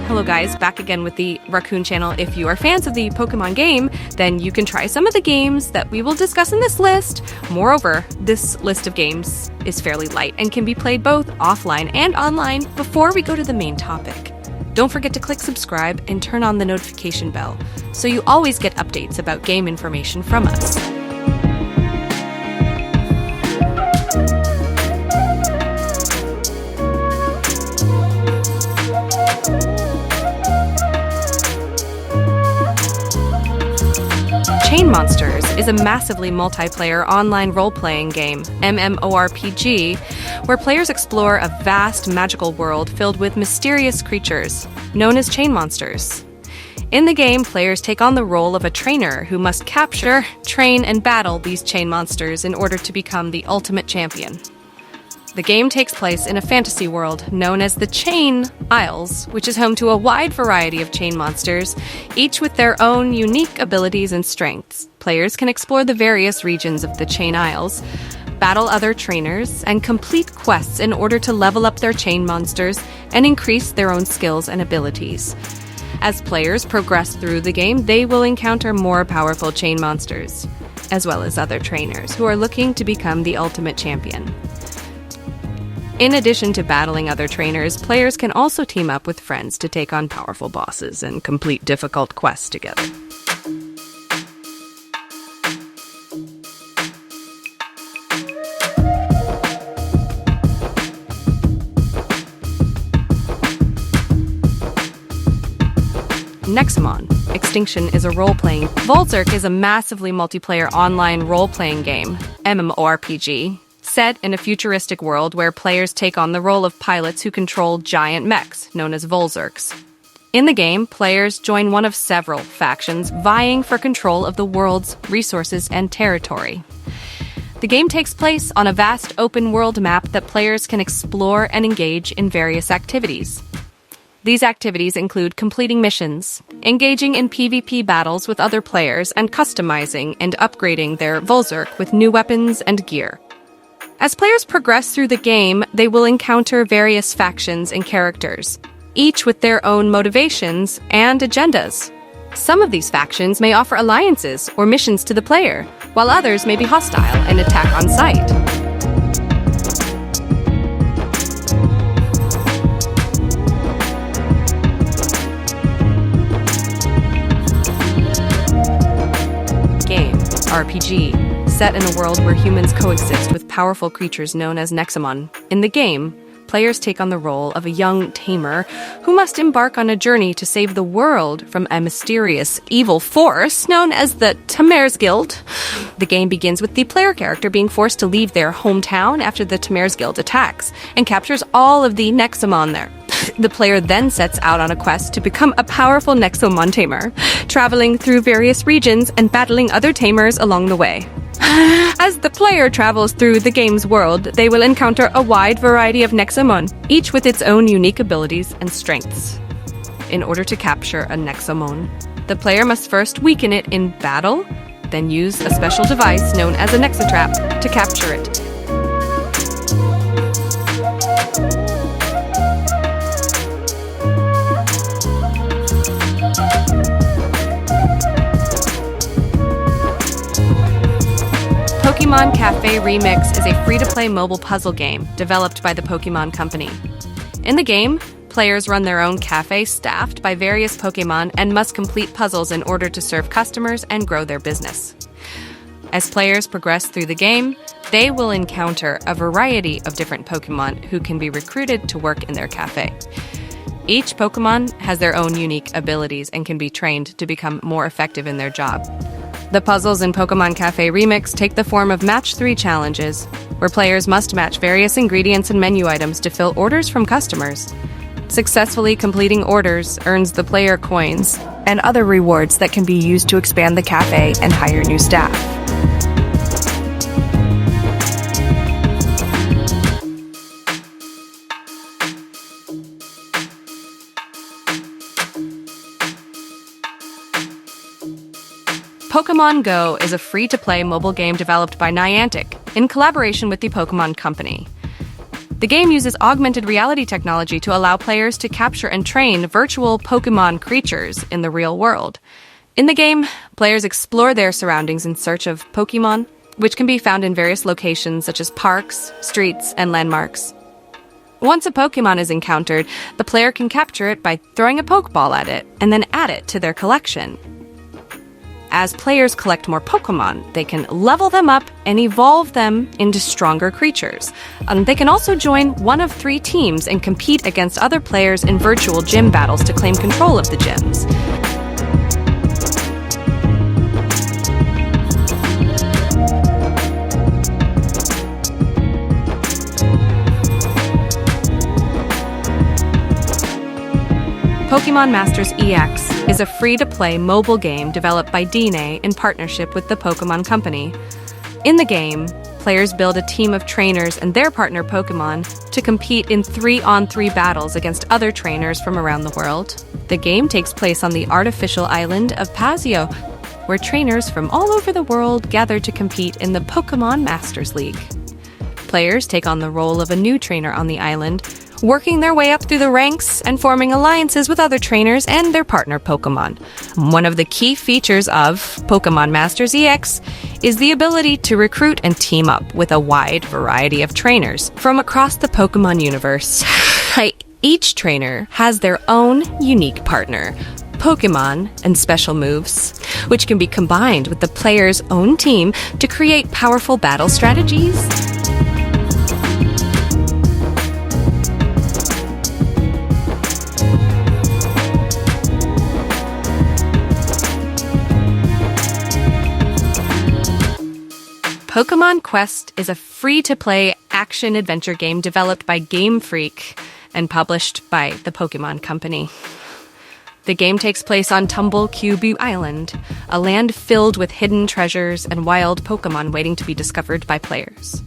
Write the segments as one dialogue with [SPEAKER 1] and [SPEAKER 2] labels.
[SPEAKER 1] Hello guys, back again with the Raccoon channel. If you are fans of the Pokemon game, then you can try some of the games that we will discuss in this list. Moreover, this list of games is fairly light and can be played both offline and online before we go to the main topic. Don't forget to click subscribe and turn on the notification bell so you always get updates about game information from us. Chainmonsters is a massively multiplayer online role-playing game, MMORPG, where players explore a vast magical world filled with mysterious creatures, known as Chainmonsters. In the game, players take on the role of a trainer who must capture, train, and battle these Chainmonsters in order to become the ultimate champion. The game takes place in a fantasy world known as the Chain Isles, which is home to a wide variety of chain monsters, each with their own unique abilities and strengths. Players can explore the various regions of the Chain Isles, battle other trainers, and complete quests in order to level up their chain monsters and increase their own skills and abilities. As players progress through the game, they will encounter more powerful chain monsters, as well as other trainers who are looking to become the ultimate champion. In addition to battling other trainers, players can also team up with friends to take on powerful bosses and complete difficult quests together. Nexomon, Extinction is a role-playing. Volzerk is a massively multiplayer online role-playing game, MMORPG, set in a futuristic world where players take on the role of pilots who control giant mechs, known as Volzerks. In the game, players join one of several factions vying for control of the world's resources and territory. The game takes place on a vast open-world map that players can explore and engage in various activities. These activities include completing missions, engaging in PvP battles with other players, and customizing and upgrading their Volzerk with new weapons and gear. As players progress through the game, they will encounter various factions and characters, each with their own motivations and agendas. Some of these factions may offer alliances or missions to the player, while others may be hostile and attack on sight. Game, RPG. Set in a world where humans coexist with powerful creatures known as Nexomon. In the game, players take on the role of a young tamer who must embark on a journey to save the world from a mysterious evil force known as the Tamer's Guild. The game begins with the player character being forced to leave their hometown after the Tamer's Guild attacks and captures all of the Nexomon there. The player then sets out on a quest to become a powerful Nexomon tamer, traveling through various regions and battling other tamers along the way. As the player travels through the game's world, they will encounter a wide variety of Nexomon, each with its own unique abilities and strengths. In order to capture a Nexomon, the player must first weaken it in battle, then use a special device known as a Nexotrap to capture it. Pokémon Café Remix is a free-to-play mobile puzzle game developed by the Pokémon Company. In the game, players run their own cafe staffed by various Pokémon and must complete puzzles in order to serve customers and grow their business. As players progress through the game, they will encounter a variety of different Pokémon who can be recruited to work in their cafe. Each Pokémon has their own unique abilities and can be trained to become more effective in their job. The puzzles in Pokémon Café Remix take the form of Match 3 challenges, where players must match various ingredients and menu items to fill orders from customers. Successfully completing orders earns the player coins and other rewards that can be used to expand the cafe and hire new staff. Pokémon Go is a free-to-play mobile game developed by Niantic in collaboration with the Pokémon Company. The game uses augmented reality technology to allow players to capture and train virtual Pokémon creatures in the real world. In the game, players explore their surroundings in search of Pokémon, which can be found in various locations such as parks, streets, and landmarks. Once a Pokémon is encountered, the player can capture it by throwing a Poké Ball at it and then add it to their collection. As players collect more Pokémon, they can level them up and evolve them into stronger creatures. They can also join one of 3 teams and compete against other players in virtual gym battles to claim control of the gyms. Pokémon Masters EX is a free-to-play mobile game developed by DNA in partnership with the Pokémon Company. In the game, players build a team of trainers and their partner Pokémon to compete in 3-on-3 battles against other trainers from around the world. The game takes place on the artificial island of Pazio, where trainers from all over the world gather to compete in the Pokémon Masters League. Players take on the role of a new trainer on the island, working their way up through the ranks and forming alliances with other trainers and their partner Pokémon. One of the key features of Pokémon Masters EX is the ability to recruit and team up with a wide variety of trainers from across the Pokémon universe. Each trainer has their own unique partner, Pokémon, and special moves, which can be combined with the player's own team to create powerful battle strategies. Pokémon Quest is a free-to-play action-adventure game developed by Game Freak and published by the Pokémon Company. The game takes place on Tumblecubu Island, a land filled with hidden treasures and wild Pokémon waiting to be discovered by players.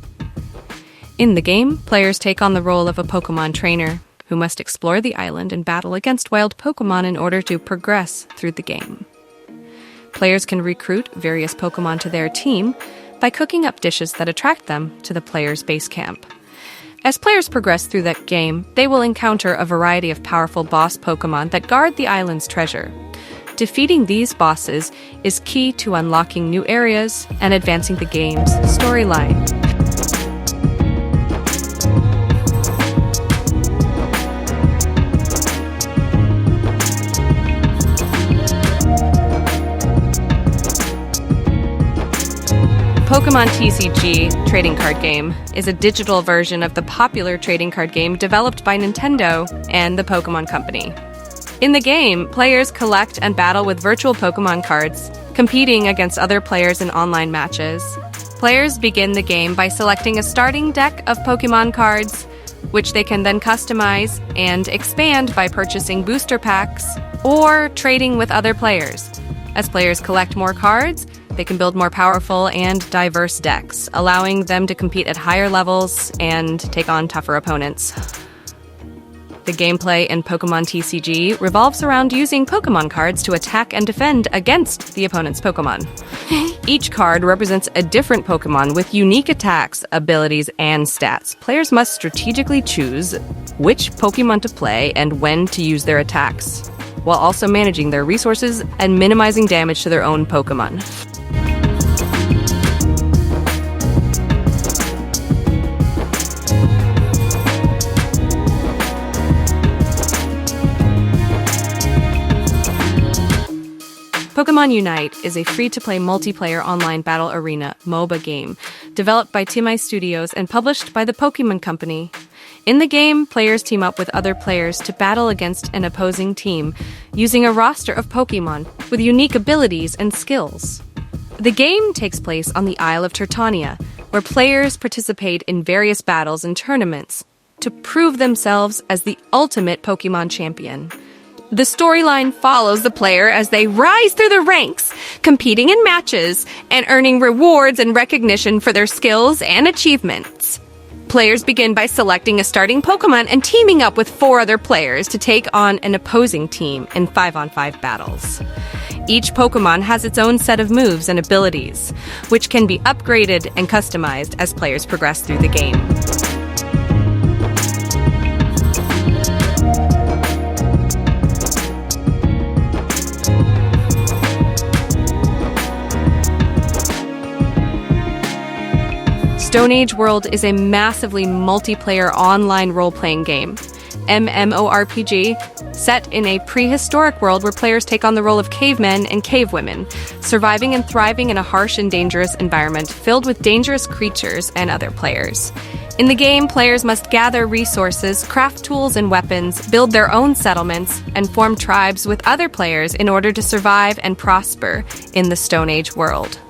[SPEAKER 1] In the game, players take on the role of a Pokémon trainer who must explore the island and battle against wild Pokémon in order to progress through the game. Players can recruit various Pokémon to their team by cooking up dishes that attract them to the player's base camp. As players progress through that game, they will encounter a variety of powerful boss Pokémon that guard the island's treasure. Defeating these bosses is key to unlocking new areas and advancing the game's storyline. Pokémon TCG trading card game is a digital version of the popular trading card game developed by Nintendo and the Pokémon Company. In the game, players collect and battle with virtual Pokémon cards, competing against other players in online matches. Players begin the game by selecting a starting deck of Pokémon cards, which they can then customize and expand by purchasing booster packs or trading with other players. As players collect more cards, they can build more powerful and diverse decks, allowing them to compete at higher levels and take on tougher opponents. The gameplay in Pokémon TCG revolves around using Pokémon cards to attack and defend against the opponent's Pokémon. Each card represents a different Pokémon with unique attacks, abilities, and stats. Players must strategically choose which Pokémon to play and when to use their attacks, while also managing their resources and minimizing damage to their own Pokémon. Pokémon Unite is a free-to-play multiplayer online battle arena MOBA game developed by Timai Studios and published by the Pokémon Company. In the game, players team up with other players to battle against an opposing team using a roster of Pokémon with unique abilities and skills. The game takes place on the Isle of Tertania, where players participate in various battles and tournaments to prove themselves as the ultimate Pokémon champion. The storyline follows the player as they rise through the ranks, competing in matches and earning rewards and recognition for their skills and achievements. Players begin by selecting a starting Pokémon and teaming up with 4 other players to take on an opposing team in 5-on-5 battles. Each Pokémon has its own set of moves and abilities, which can be upgraded and customized as players progress through the game. StoneAge World is a massively multiplayer online role-playing game, MMORPG, set in a prehistoric world where players take on the role of cavemen and cavewomen, surviving and thriving in a harsh and dangerous environment filled with dangerous creatures and other players. In the game, players must gather resources, craft tools and weapons, build their own settlements, and form tribes with other players in order to survive and prosper in the StoneAge world.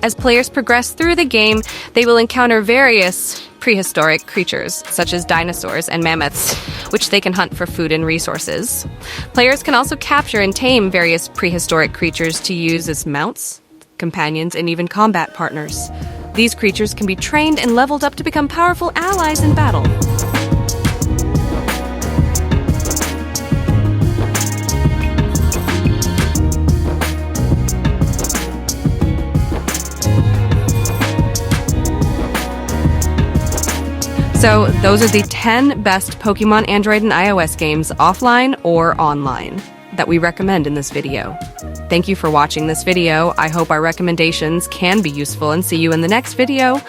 [SPEAKER 1] As players progress through the game, they will encounter various prehistoric creatures, such as dinosaurs and mammoths, which they can hunt for food and resources. Players can also capture and tame various prehistoric creatures to use as mounts, companions, and even combat partners. These creatures can be trained and leveled up to become powerful allies in battle. So those are the 10 best Pokemon Android and iOS games offline or online that we recommend in this video. Thank you for watching this video. I hope our recommendations can be useful and see you in the next video.